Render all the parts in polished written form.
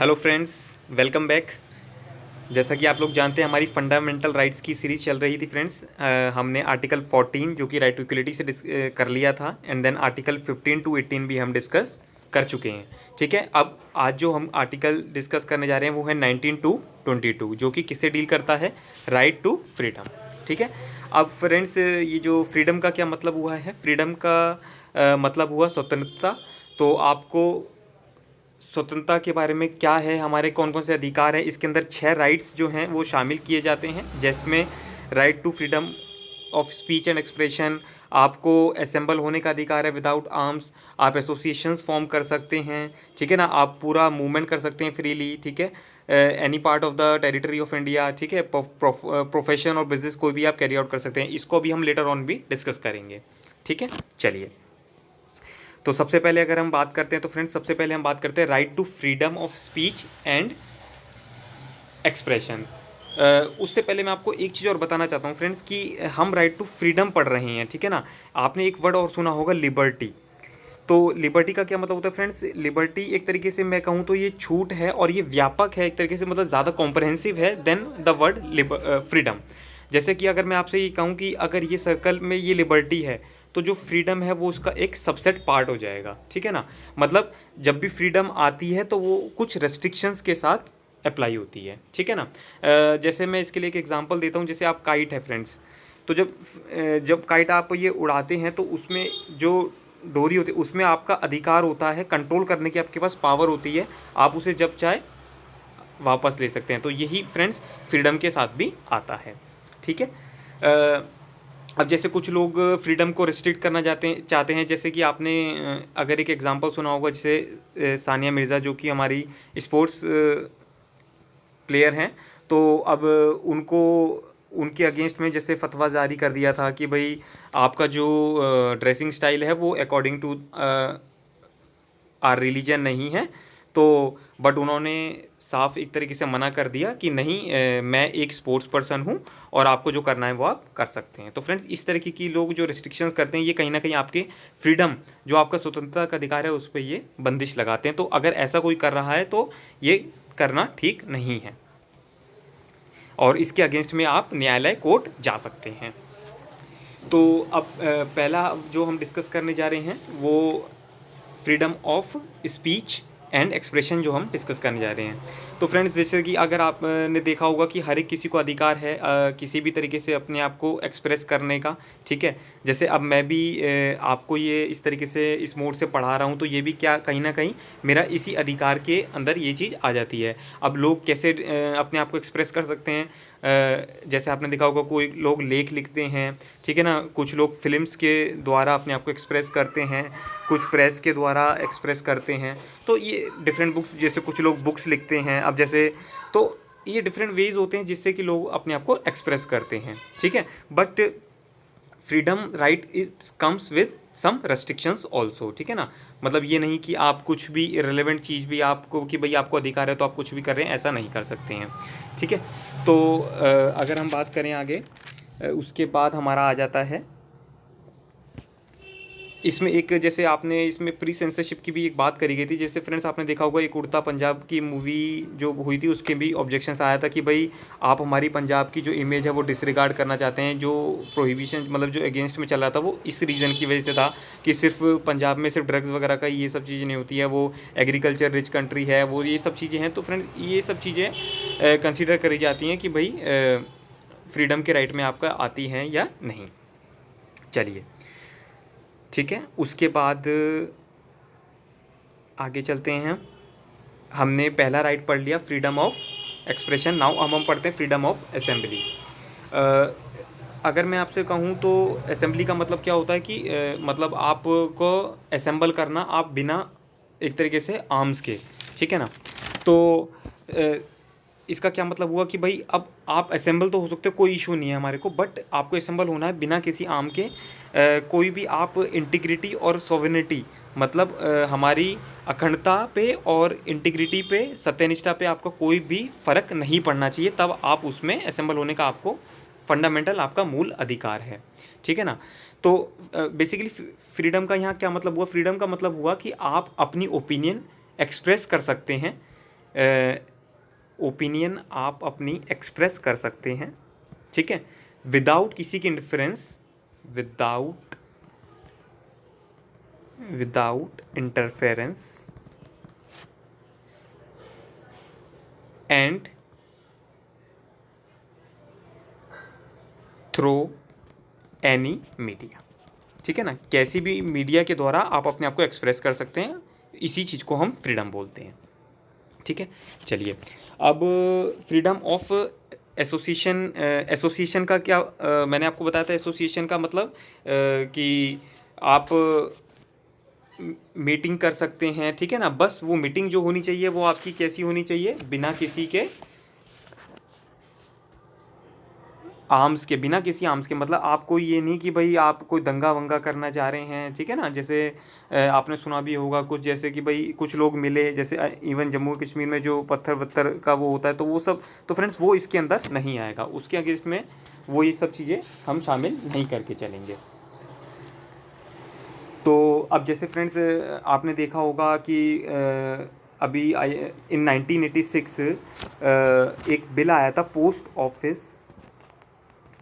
Hello friends, welcome back. जैसा कि आप लोग जानते हैं हमारी फंडामेंटल राइट्स की सीरीज़ चल रही थी फ्रेंड्स। हमने आर्टिकल 14 जो कि राइट टू इक्वलिटी से कर लिया था, एंड देन आर्टिकल 15 टू 18 भी हम डिस्कस कर चुके हैं। ठीक है, अब आज जो हम आर्टिकल डिस्कस करने जा रहे हैं वो है 19 टू 22, जो कि किससे डील करता है? Right to freedom. ठीक है, अब फ्रेंड्स ये जो फ्रीडम का क्या मतलब हुआ है? फ्रीडम का मतलब हुआ स्वतंत्रता। तो आपको स्वतंत्रता के बारे में क्या है, हमारे कौन कौन से अधिकार हैं, इसके अंदर 6 राइट्स जो हैं वो शामिल किए जाते हैं, जिसमें right to freedom of speech and expression, आपको असेंबल होने का अधिकार है विदाउट आर्म्स, आप एसोसिएशंस फॉर्म कर सकते हैं, ठीक है ना, आप पूरा मूवमेंट कर सकते हैं फ्रीली, ठीक है, any part of the territory of India, ठीक है, प्रोफेशन और बिजनेस कोई भी आप कैरी आउट कर सकते हैं। इसको भी हम लेटर ऑन भी डिस्कस करेंगे। ठीक है, चलिए। तो सबसे पहले अगर हम बात करते हैं तो फ्रेंड्स, सबसे पहले हम बात करते हैं right to freedom of speech and expression. उससे पहले मैं आपको एक चीज़ और बताना चाहता हूँ फ्रेंड्स कि हम राइट टू फ्रीडम पढ़ रहे हैं, ठीक है ना। आपने एक वर्ड और सुना होगा, लिबर्टी। तो लिबर्टी का क्या मतलब होता है फ्रेंड्स? लिबर्टी एक तरीके से मैं कहूँ तो ये छूट है और ये व्यापक है एक तरीके से, मतलब ज़्यादा कॉम्प्रहेंसिव है देन द वर्ड फ्रीडम। जैसे कि अगर मैं आपसे ये कहूँ कि अगर ये सर्कल में ये लिबर्टी है तो जो फ्रीडम है वो उसका एक सबसेट पार्ट हो जाएगा, ठीक है ना। मतलब जब भी फ्रीडम आती है तो वो कुछ रेस्ट्रिक्शंस के साथ अप्लाई होती है, ठीक है ना। जैसे मैं इसके लिए एक एग्जांपल देता हूँ, जैसे आप काइट है फ्रेंड्स। तो जब काइट आप ये उड़ाते हैं तो उसमें जो डोरी होती है उसमें आपका अधिकार होता है, कंट्रोल करने की आपके पास पावर होती है, आप उसे जब चाहे वापस ले सकते हैं। तो यही फ्रेंड्स फ्रीडम के साथ भी आता है, ठीक है। अब जैसे कुछ लोग फ्रीडम को रिस्ट्रिक्ट करना चाहते हैं, जैसे कि आपने अगर एक एग्जांपल सुना होगा, जैसे सानिया मिर्ज़ा जो कि हमारी स्पोर्ट्स प्लेयर हैं। तो अब उनको उनके अगेंस्ट में जैसे फतवा जारी कर दिया था कि भाई आपका जो ड्रेसिंग स्टाइल है वो अकॉर्डिंग टू आर रिलीजन नहीं है। तो बट उन्होंने साफ एक तरीके से मना कर दिया कि नहीं, मैं एक स्पोर्ट्स पर्सन हूँ और आपको जो करना है वो आप कर सकते हैं। तो फ्रेंड्स, इस तरीके की लोग जो रिस्ट्रिक्शंस करते हैं ये कहीं ना कहीं आपके फ्रीडम, जो आपका स्वतंत्रता का अधिकार है, उस पर ये बंदिश लगाते हैं। तो अगर ऐसा कोई कर रहा है तो ये करना ठीक नहीं है और इसके अगेंस्ट में आप न्यायालय कोर्ट जा सकते हैं। तो अब पहला जो हम डिस्कस करने जा रहे हैं वो freedom of speech and expression जो हम डिस्कस करने जा रहे हैं। तो फ्रेंड्स, जैसे कि अगर आपने देखा होगा कि हर एक किसी को अधिकार है किसी भी तरीके से अपने आप को एक्सप्रेस करने का, ठीक है। जैसे अब मैं भी आपको ये इस तरीके से इस मोड से पढ़ा रहा हूँ तो ये भी क्या कहीं ना कहीं मेरा इसी अधिकार के अंदर ये चीज़ आ जाती है। अब लोग कैसे अपने आप को एक्सप्रेस कर सकते हैं? जैसे आपने देखा होगा कोई लोग लेख लिखते हैं, ठीक है ना, कुछ लोग फिल्म्स के द्वारा अपने आप को एक्सप्रेस करते हैं, कुछ प्रेस के द्वारा एक्सप्रेस करते हैं। तो ये डिफरेंट बुक्स, जैसे कुछ लोग बुक्स लिखते हैं, अब जैसे तो ये डिफरेंट वेज होते हैं जिससे कि लोग अपने आप को एक्सप्रेस करते हैं, ठीक है। But freedom right is comes with some restrictions also, ठीक है ना। मतलब ये नहीं कि आप कुछ भी इरेलीवेंट चीज़ भी आपको कि भाई आपको अधिकार है तो आप कुछ भी कर रहे हैं, ऐसा नहीं कर सकते हैं, ठीक है। तो अगर हम बात करें आगे, उसके बाद हमारा आ जाता है इसमें एक, जैसे आपने इसमें प्री सेंसरशिप की भी एक बात करी गई थी। जैसे फ्रेंड्स आपने देखा होगा एक उड़ता पंजाब की मूवी जो हुई थी, उसके भी ऑब्जेक्शंस आया था कि भाई आप हमारी पंजाब की जो इमेज है वो डिसरिगार्ड करना चाहते हैं। जो प्रोहिबिशन मतलब जो अगेंस्ट में चल रहा था वो इस रीज़न की वजह से था कि सिर्फ पंजाब में सिर्फ ड्रग्स वगैरह का ये सब चीज़ें नहीं होती है, वो एग्रीकल्चर रिच कंट्री है, वो ये सब चीज़ें हैं। तो फ्रेंड ये सब चीज़ें कंसिडर करी जाती हैं कि भाई फ्रीडम के राइट में आपका आती हैं या नहीं। चलिए, ठीक है। उसके बाद आगे चलते हैं। हमने पहला राइट पढ़ लिया फ्रीडम ऑफ एक्सप्रेशन। नाउ हम पढ़ते हैं फ्रीडम ऑफ असेंबली। अगर मैं आपसे कहूँ तो असेंबली का मतलब क्या होता है कि मतलब आपको असेंबल करना आप बिना एक तरीके से आर्म्स के, ठीक है ना। तो इसका क्या मतलब हुआ कि भाई अब आप असेंबल तो हो सकते हो, कोई इशू नहीं है हमारे को, बट आपको असेंबल होना है बिना किसी आर्म के। कोई भी आप इंटीग्रिटी और सोवेनिटी, मतलब हमारी अखंडता पे और इंटीग्रिटी पे, सत्यनिष्ठा पे आपका कोई भी फ़र्क नहीं पड़ना चाहिए, तब आप उसमें असेंबल होने का आपको फंडामेंटल आपका मूल अधिकार है, ठीक है ना। तो बेसिकली फ्रीडम का यहाँ क्या मतलब हुआ? फ्रीडम का मतलब हुआ कि आप अपनी ओपिनियन एक्सप्रेस कर सकते हैं ओपिनियन आप अपनी एक्सप्रेस कर सकते हैं, ठीक है, विदाउट किसी की interference, without interference and through any media, ठीक है ना, कैसी भी मीडिया के द्वारा आप अपने आप को एक्सप्रेस कर सकते हैं, इसी चीज़ को हम फ्रीडम बोलते हैं, ठीक है। चलिए, अब फ्रीडम ऑफ एसोसिएशन का क्या, मैंने आपको बताया था एसोसिएशन का मतलब कि आप मीटिंग कर सकते हैं, ठीक है ना, बस वो मीटिंग जो होनी चाहिए वो आपकी कैसी होनी चाहिए, बिना किसी आर्म्स के, मतलब आपको ये नहीं कि भाई आप कोई दंगा वंगा करना चाह रहे हैं, ठीक है ना, जैसे आपने सुना भी होगा कुछ, जैसे कि भाई कुछ लोग मिले, जैसे इवन जम्मू कश्मीर में जो पत्थर वत्थर का वो होता है, तो वो सब, तो फ्रेंड्स वो इसके अंदर नहीं आएगा, उसके अगेंस्ट में वो ये सब चीज़ें हम शामिल नहीं करके चलेंगे। तो अब जैसे फ्रेंड्स आपने देखा होगा कि अभी इन 1986 एक बिल आया था,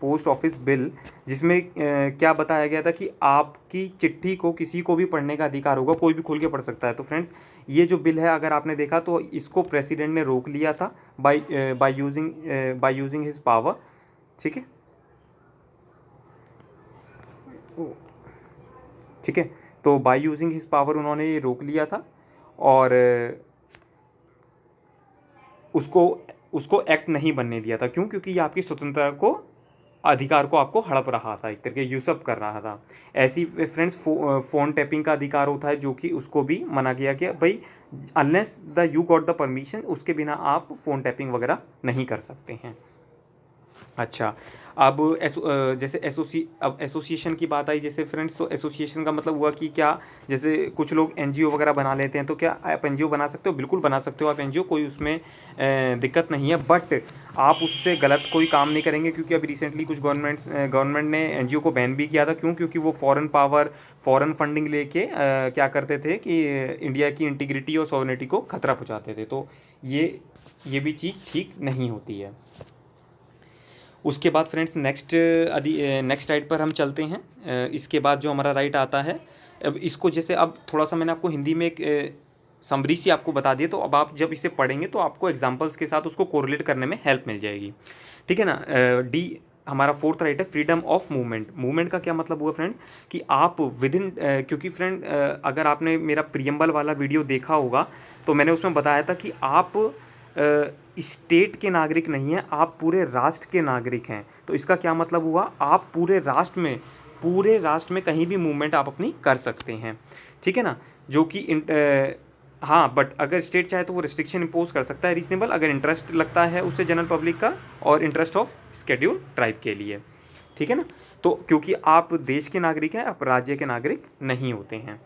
पोस्ट ऑफिस बिल, जिसमें क्या बताया गया था कि आपकी चिट्ठी को किसी को भी पढ़ने का अधिकार होगा, कोई भी खोल के पढ़ सकता है। तो फ्रेंड्स ये जो बिल है, अगर आपने देखा तो इसको प्रेसिडेंट ने रोक लिया था बाय यूजिंग हिज पावर, ठीक है, ठीक है, तो बाय यूजिंग हिज पावर उन्होंने ये रोक लिया था, और उसको उसको एक्ट नहीं बनने दिया था। क्यों? क्योंकि ये आपकी स्वतंत्रता को, अधिकार को आपको हड़प रहा था, एक तरीके यूसअप कर रहा था। ऐसी फ्रेंड्स फ़ोन टैपिंग का अधिकार होता है, जो कि उसको भी मना किया गया, भाई unless the you got the permission, उसके बिना आप फ़ोन टैपिंग वगैरह नहीं कर सकते हैं। अच्छा, अब जैसे एसोसिएशन की बात आई, जैसे फ्रेंड्स, तो एसोसिएशन का मतलब हुआ कि क्या, जैसे कुछ लोग एनजीओ वगैरह बना लेते हैं, तो क्या आप एनजीओ बना सकते हो? बिल्कुल बना सकते हो आप एनजीओ, कोई उसमें दिक्कत नहीं है, बट आप उससे गलत कोई काम नहीं करेंगे, क्योंकि अभी रिसेंटली कुछ गवर्नमेंट ने एनजीओ को बैन भी किया था। क्यों? क्योंकि वो फॉरेन पावर, फॉरेन फंडिंग लेके क्या करते थे कि इंडिया की इंटीग्रिटी और सॉवरेनिटी को खतरा पहुँचाते थे, तो ये भी चीज़ ठीक नहीं होती है। उसके बाद फ्रेंड्स नेक्स्ट राइट पर हम चलते हैं। इसके बाद जो हमारा राइट आता है, अब इसको जैसे, अब थोड़ा सा मैंने आपको हिंदी में एक समरी सी आपको बता दिए, तो अब आप जब इसे पढ़ेंगे तो आपको एग्जांपल्स के साथ उसको कोरिलेट करने में हेल्प मिल जाएगी, ठीक है ना। डी हमारा फोर्थ राइट है, फ्रीडम ऑफ मूवमेंट का क्या मतलब हुआ फ्रेंड, कि आप विद इन, क्योंकि फ्रेंड अगर आपने मेरा प्रियम्बल वाला वीडियो देखा होगा, तो मैंने उसमें बताया था कि आप स्टेट के नागरिक नहीं हैं, आप पूरे राष्ट्र के नागरिक हैं। तो इसका क्या मतलब हुआ, आप पूरे राष्ट्र में कहीं भी मूवमेंट आप अपनी कर सकते हैं, ठीक है ना, जो कि हाँ, बट अगर स्टेट चाहे तो वो रिस्ट्रिक्शन इम्पोज कर सकता है रीजनेबल, अगर इंटरेस्ट लगता है उससे जनरल पब्लिक का, और इंटरेस्ट ऑफ शेड्यूल ट्राइब के लिए, ठीक है ना। तो क्योंकि आप देश के नागरिक हैं, आप राज्य के नागरिक नहीं होते हैं।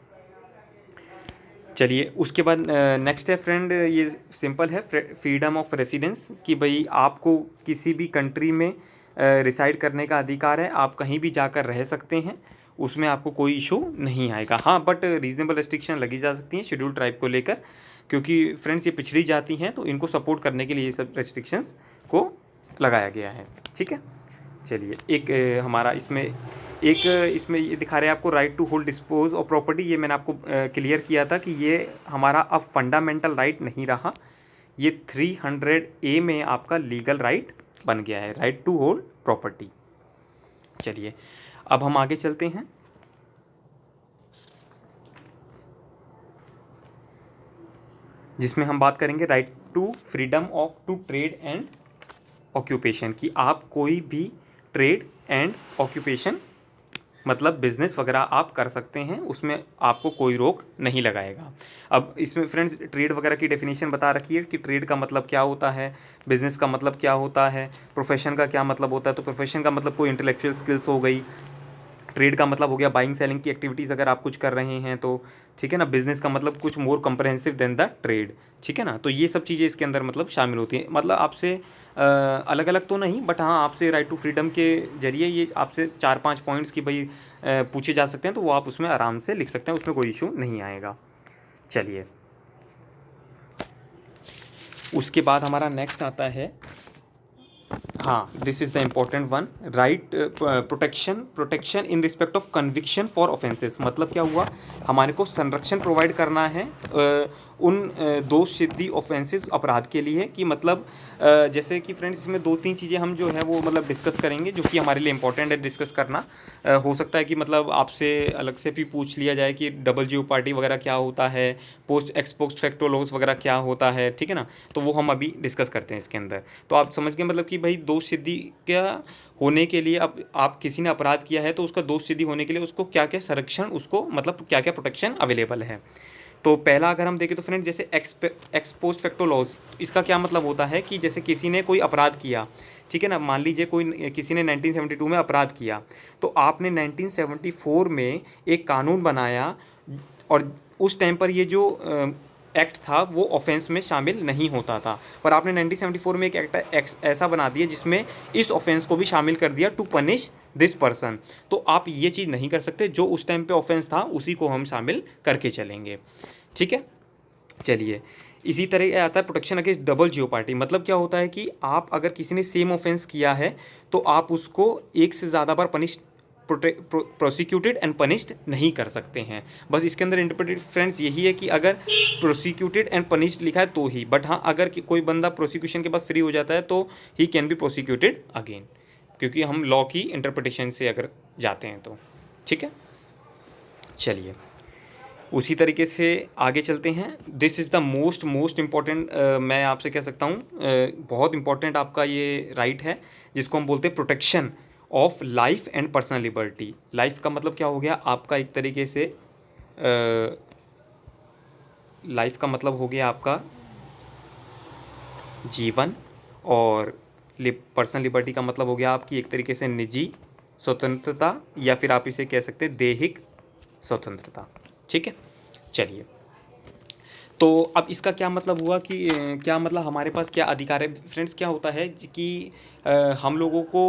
चलिए, उसके बाद नेक्स्ट है फ्रेंड, ये सिंपल है, फ्रीडम ऑफ रेसिडेंस, कि भाई आपको किसी भी कंट्री में रिसाइड करने का अधिकार है, आप कहीं भी जाकर रह सकते हैं, उसमें आपको कोई इशू नहीं आएगा। हाँ, बट रीजनेबल रेस्ट्रिक्शन लगी जा सकती हैं शेड्यूल ट्राइब को लेकर, क्योंकि फ्रेंड्स ये पिछड़ी जाती हैं, तो इनको सपोर्ट करने के लिए ये सब रेस्ट्रिक्शंस को लगाया गया है, ठीक है। चलिए, एक हमारा इसमें ये दिखा रहे हैं आपको, right to hold dispose of property, ये मैंने आपको क्लियर किया था कि ये हमारा अब फंडामेंटल राइट नहीं रहा, ये 300A में आपका लीगल राइट बन गया है, राइट टू होल्ड प्रॉपर्टी। चलिए, अब हम आगे चलते हैं, जिसमें हम बात करेंगे right to freedom of to trade and occupation, कि आप कोई भी ट्रेड एंड ऑक्यूपेशन, मतलब बिजनेस वगैरह आप कर सकते हैं, उसमें आपको कोई रोक नहीं लगाएगा। अब इसमें फ्रेंड्स ट्रेड वगैरह की डेफिनेशन बता रखी है कि ट्रेड का मतलब क्या होता है, बिजनेस का मतलब क्या होता है, प्रोफेशन का क्या मतलब होता है। तो प्रोफेशन का मतलब कोई इंटेलेक्चुअल स्किल्स हो गई, ट्रेड का मतलब हो गया बाइंग सेलिंग की एक्टिविटीज़ अगर आप कुछ कर रहे हैं तो, ठीक है ना। बिजनेस का मतलब कुछ मोर कम्प्रहेंसिव देन द ट्रेड, ठीक है ना। तो ये सब चीज़ें इसके अंदर मतलब शामिल होती हैं, मतलब आपसे अलग अलग तो नहीं, बट हाँ आपसे राइट टू फ्रीडम के जरिए ये आपसे 4-5 पॉइंट्स की भाई पूछे जा सकते हैं, तो वो आप उसमें आराम से लिख सकते हैं, उसमें कोई इशू नहीं आएगा। चलिए, उसके बाद हमारा नेक्स्ट आता है, हाँ, this is the important one, right protection in respect of conviction for offences. मतलब क्या हुआ, हमारे को संरक्षण प्रोवाइड करना है उन दोष सिद्धि ऑफेंसेस अपराध के लिए, कि मतलब जैसे कि फ्रेंड्स इसमें दो तीन चीज़ें हम जो है वो मतलब डिस्कस करेंगे जो कि हमारे लिए इंपॉर्टेंट है डिस्कस करना। हो सकता है कि मतलब आपसे अलग से भी पूछ लिया जाए कि डबल जीओ पार्टी वगैरह क्या होता है, पोस्ट एक्सपोस्ट फैक्टो लॉस वगैरह क्या होता है, ठीक है ना। तो वो हम अभी डिस्कस करते हैं इसके अंदर। तो आप समझ गए मतलब कि भाई दोष सिद्धि क्या होने के लिए, अब आप किसी ने अपराध किया है तो उसका दोष सिद्धि होने के लिए उसको क्या क्या संरक्षण, उसको मतलब क्या क्या प्रोटेक्शन अवेलेबल है। तो पहला अगर हम देखें तो फ्रेंड जैसे एक्सपोस्ट फैक्टो लॉज, इसका क्या मतलब होता है कि जैसे किसी ने कोई अपराध किया, ठीक है ना, मान लीजिए कोई किसी ने 1972 में अपराध किया, तो आपने 1974 में एक कानून बनाया और उस टाइम पर ये जो एक्ट था वो ऑफेंस में शामिल नहीं होता था, पर आपने 1974 में एक एक्ट ऐसा बना दिया जिसमें इस ऑफेंस को भी शामिल कर दिया, टू पनिश दिस पर्सन। तो आप ये चीज़ नहीं कर सकते, जो उस टाइम पे ऑफेंस था उसी को हम शामिल करके चलेंगे, ठीक है। चलिए, इसी तरह आता है प्रोटेक्शन अगेंस्ट डबल जियोपार्टी। मतलब क्या होता है कि आप अगर किसी ने सेम ऑफेंस किया है तो आप उसको एक से ज़्यादा बार पनिश प्रोसिक्यूटेड एंड पनिश्ड नहीं कर सकते हैं। बस इसके अंदर इंटरप्रेटेड फ्रेंड्स यही है कि अगर प्रोसिक्यूटेड एंड पनिश्ड लिखा है तो ही, बट हाँ अगर कोई बंदा प्रोसिक्यूशन के बाद फ्री हो जाता है तो he can be prosecuted again, क्योंकि हम लॉ की इंटरप्रिटेशन से अगर जाते हैं तो, ठीक है। चलिए, उसी तरीके से आगे चलते हैं। This is the most important, मैं आपसे कह सकता हूँ बहुत इंपॉर्टेंट आपका ये राइट है, जिसको हम बोलते हैं protection of life and personal liberty. Life का मतलब क्या हो गया आपका, एक तरीके से लाइफ का मतलब हो गया आपका जीवन, और पर्सनल लिबर्टी का मतलब हो गया आपकी एक तरीके से निजी स्वतंत्रता, या फिर आप इसे कह सकते हैं दैहिक स्वतंत्रता, ठीक है। चलिए, तो अब इसका क्या मतलब हुआ कि क्या मतलब हमारे पास क्या अधिकार है फ्रेंड्स। क्या होता है कि हम लोगों को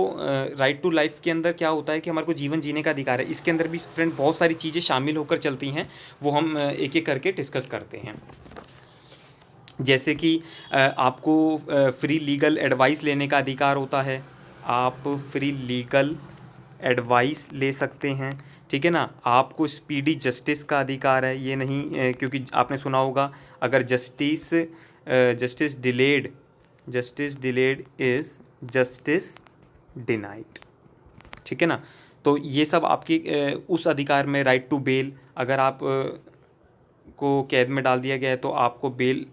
राइट टू लाइफ के अंदर क्या होता है कि हमारे को जीवन जीने का अधिकार है। इसके अंदर भी फ्रेंड बहुत सारी चीज़ें शामिल होकर चलती हैं, वो हम एक एक करके डिस्कस करते हैं। जैसे कि आपको फ्री लीगल एडवाइस लेने का अधिकार होता है, आप फ्री लीगल एडवाइस ले सकते हैं, ठीक है ना। आपको स्पीडी जस्टिस का अधिकार है, ये नहीं क्योंकि आपने सुना होगा अगर justice delayed is justice denied, ठीक है ना। तो ये सब आपकी उस अधिकार में, राइट टू बेल, अगर आप को कैद में डाल दिया गया है तो आपको बेल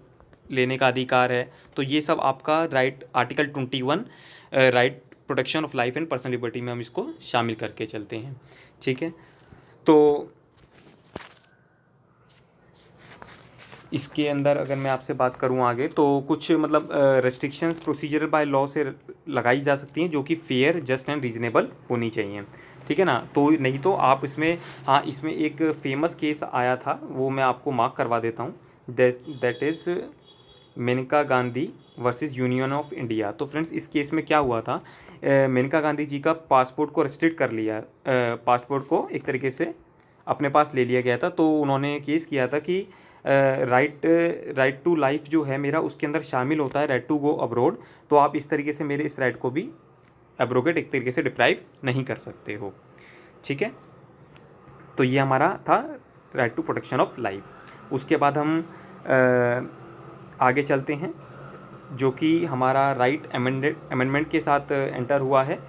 लेने का अधिकार है। तो ये सब आपका right article 21 right protection of life and personal liberty में हम इसको शामिल करके चलते हैं, ठीक है। तो इसके अंदर अगर मैं आपसे बात करूं आगे, तो कुछ मतलब रेस्ट्रिक्शंस प्रोसीजर बाय लॉ से लगाई जा सकती हैं जो कि फेयर, जस्ट एंड रीजनेबल होनी चाहिए, ठीक है ना। तो नहीं तो आप इसमें, हाँ इसमें एक फेमस केस आया था, वो मैं आपको मार्क करवा देता हूँ, that is Maneka Gandhi versus Union of India. तो फ्रेंड्स इस केस में क्या हुआ था, मेनका गांधी जी का पासपोर्ट को रिस्ट्रिक्ट कर लिया, पासपोर्ट को एक तरीके से अपने पास ले लिया गया था। तो उन्होंने केस किया था कि राइट टू लाइफ जो है मेरा, उसके अंदर शामिल होता है राइट टू गो अब्रोड, तो आप इस तरीके से मेरे इस राइट को भी एब्रोगेट एक तरीके से डिप्राइव नहीं कर सकते हो, ठीक है। तो ये हमारा था right to protection of life. उसके बाद हम आगे चलते हैं, जो कि हमारा राइट अमेंडमेंट के साथ एंटर हुआ है,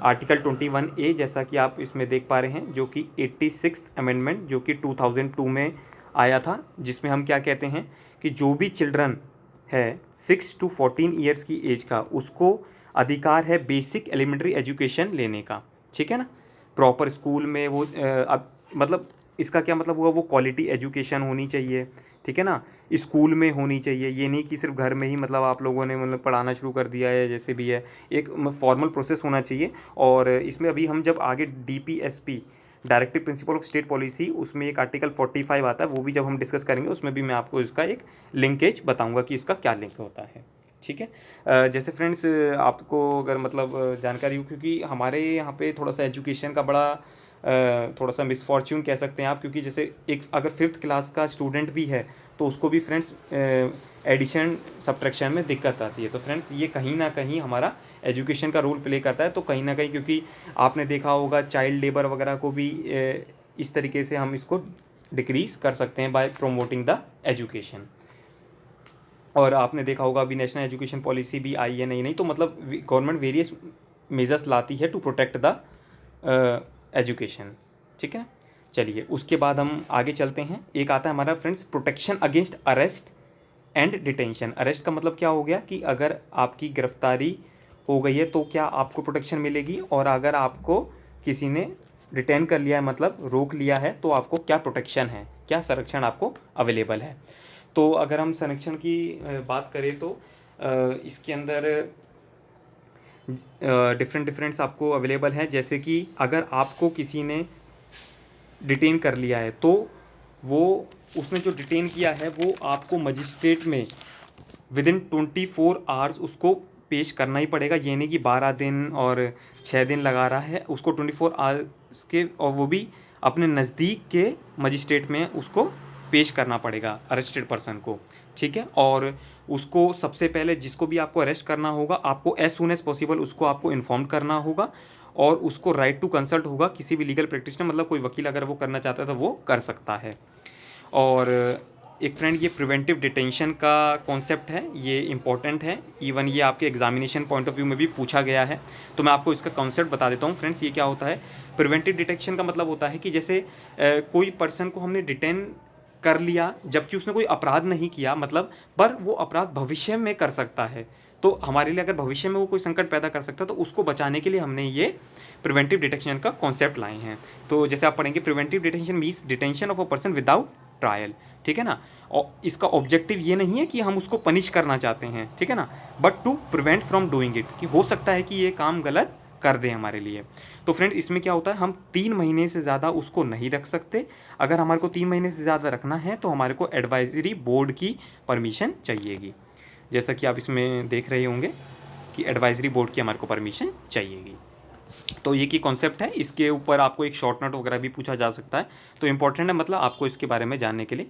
आर्टिकल 21A, जैसा कि आप इसमें देख पा रहे हैं, जो कि 86th अमेंडमेंट जो कि 2002 में आया था, जिसमें हम क्या कहते हैं कि जो भी चिल्ड्रन है 6 to 14 ईयर्स की एज का, उसको अधिकार है बेसिक एलिमेंट्री एजुकेशन लेने का, ठीक है ना। प्रॉपर स्कूल में वो अब मतलब इसका क्या मतलब हुआ, वो क्वालिटी एजुकेशन होनी चाहिए, ठीक है ना, स्कूल में होनी चाहिए। ये नहीं कि सिर्फ घर में ही मतलब आप लोगों ने मतलब पढ़ाना शुरू कर दिया है, जैसे भी है, एक फॉर्मल प्रोसेस होना चाहिए। और इसमें अभी हम जब आगे DPSP directive principle of state policy, उसमें एक आर्टिकल 45 आता है, वो भी जब हम डिस्कस करेंगे उसमें भी मैं आपको इसका एक लिंकेज बताऊंगा कि इसका क्या लिंक होता है, ठीक है। जैसे फ्रेंड्स आपको अगर मतलब जानकारी हो, क्योंकि हमारे यहाँ पे थोड़ा सा एजुकेशन का बड़ा थोड़ा सा मिसफॉर्च्यून कह सकते हैं आप, क्योंकि जैसे एक अगर 5th क्लास का स्टूडेंट भी है तो उसको भी फ्रेंड्स एडिशन सब्ट्रैक्शन में दिक्कत आती है। तो फ्रेंड्स ये कहीं ना कहीं हमारा एजुकेशन का रोल प्ले करता है। तो कहीं ना कहीं, क्योंकि आपने देखा होगा चाइल्ड लेबर वगैरह को भी इस तरीके से हम इसको डिक्रीज़ कर सकते हैं बाय प्रोमोटिंग द एजुकेशन। और आपने देखा होगा अभी नेशनल एजुकेशन पॉलिसी भी आई है, नहीं तो मतलब गवर्नमेंट वेरियस मेजर्स लाती है टू प्रोटेक्ट द एजुकेशन। ठीक है, चलिए उसके बाद हम आगे चलते हैं। एक आता है हमारा friends protection against arrest and detention. Arrest का मतलब क्या हो गया कि अगर आपकी गिरफ्तारी हो गई है तो क्या आपको प्रोटेक्शन मिलेगी, और अगर आपको किसी ने डिटेन कर लिया है मतलब रोक लिया है तो आपको क्या प्रोटेक्शन है, क्या संरक्षण आपको अवेलेबल है। तो अगर हम संरक्षण की बात करें तो इसके अंदर डिफरेंट्स आपको अवेलेबल हैं। जैसे कि अगर आपको किसी ने डिटेन कर लिया है तो वो उसने जो डिटेन किया है वो आपको मजिस्ट्रेट में विदिन 24 आवर्स उसको पेश करना ही पड़ेगा। ये नहीं कि 12 दिन और 6 दिन लगा रहा है, उसको 24 आवर्स के, और वो भी अपने नज़दीक के मजिस्ट्रेट में उसको पेश करना पड़ेगा अरेस्टेड पर्सन को। ठीक है, और उसको सबसे पहले जिसको भी आपको अरेस्ट करना होगा आपको एज सून एज पॉसिबल उसको आपको इन्फॉर्म करना होगा, और उसको राइट टू कंसल्ट होगा किसी भी लीगल प्रैक्टिशनर, मतलब कोई वकील अगर वो करना चाहता है तो वो कर सकता है। और एक फ्रेंड ये प्रिवेंटिव डिटेंशन का कॉन्सेप्ट है, ये इंपॉर्टेंट है, इवन ये आपके एग्जामिनेशन पॉइंट ऑफ व्यू में भी पूछा गया है। तो मैं आपको इसका कॉन्सेप्ट बता देता हूँ फ्रेंड्स। ये क्या होता है, प्रिवेंटिव डिटेंशन का मतलब होता है कि जैसे कोई पर्सन को हमने डिटेन कर लिया जबकि उसने कोई अपराध नहीं किया, मतलब पर वो अपराध भविष्य में कर सकता है, तो हमारे लिए अगर भविष्य में वो कोई संकट पैदा कर सकता है तो उसको बचाने के लिए हमने ये प्रिवेंटिव डिटेंशन का कॉन्सेप्ट लाए हैं। तो जैसे आप पढ़ेंगे preventive detention means detention of a person without trial. ठीक है ना, और इसका ऑब्जेक्टिव ये नहीं है कि हम उसको पनिश करना चाहते हैं, ठीक है ना, but to prevent from doing it, कि हो सकता है कि ये काम गलत कर दें हमारे लिए। तो फ्रेंड्स इसमें क्या होता है, हम 3 महीने से ज़्यादा उसको नहीं रख सकते। अगर हमारे को 3 महीने से ज़्यादा रखना है तो हमारे को एडवाइजरी बोर्ड की परमिशन चाहिएगी। जैसा कि आप इसमें देख रहे होंगे कि एडवाइजरी बोर्ड की हमारे को परमिशन चाहिएगी। तो ये की कॉन्सेप्ट है, इसके ऊपर आपको एक शॉर्ट नोट वगैरह भी पूछा जा सकता है। तो इंपॉर्टेंट है, मतलब आपको इसके बारे में जानने के लिए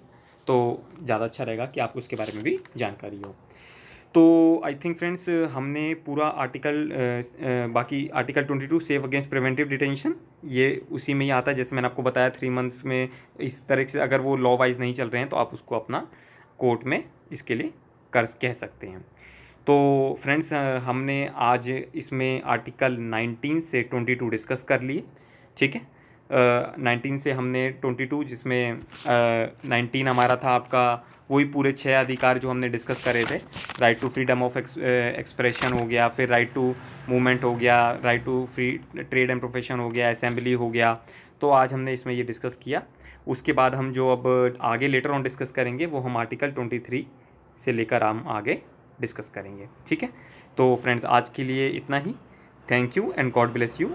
तो ज़्यादा अच्छा रहेगा कि आपको इसके बारे में भी जानकारी हो। तो आई थिंक फ्रेंड्स हमने पूरा आर्टिकल बाकी article 22 safe against preventive detention ये उसी में ही आता है। जैसे मैंने आपको बताया 3 मंथ्स में इस तरह से अगर वो लॉ वाइज नहीं चल रहे हैं तो आप उसको अपना कोर्ट में इसके लिए कह सकते हैं। तो फ्रेंड्स हमने आज इसमें आर्टिकल 19 से 22 डिस्कस कर लिए। ठीक है, 19 से हमने 22 जिसमें 19 हमारा था आपका वही पूरे 6 अधिकार जो हमने डिस्कस करे थे। Right to freedom of expression हो गया, फिर राइट टू मूवमेंट हो गया, right to free trade and profession हो गया, असेंबली हो गया। तो आज हमने इसमें ये डिस्कस किया। उसके बाद हम जो अब आगे लेटर ऑन डिस्कस करेंगे वो हम आर्टिकल 23 से लेकर हम आगे डिस्कस करेंगे। ठीक है, तो फ्रेंड्स आज के लिए इतना ही। Thank you and God bless you.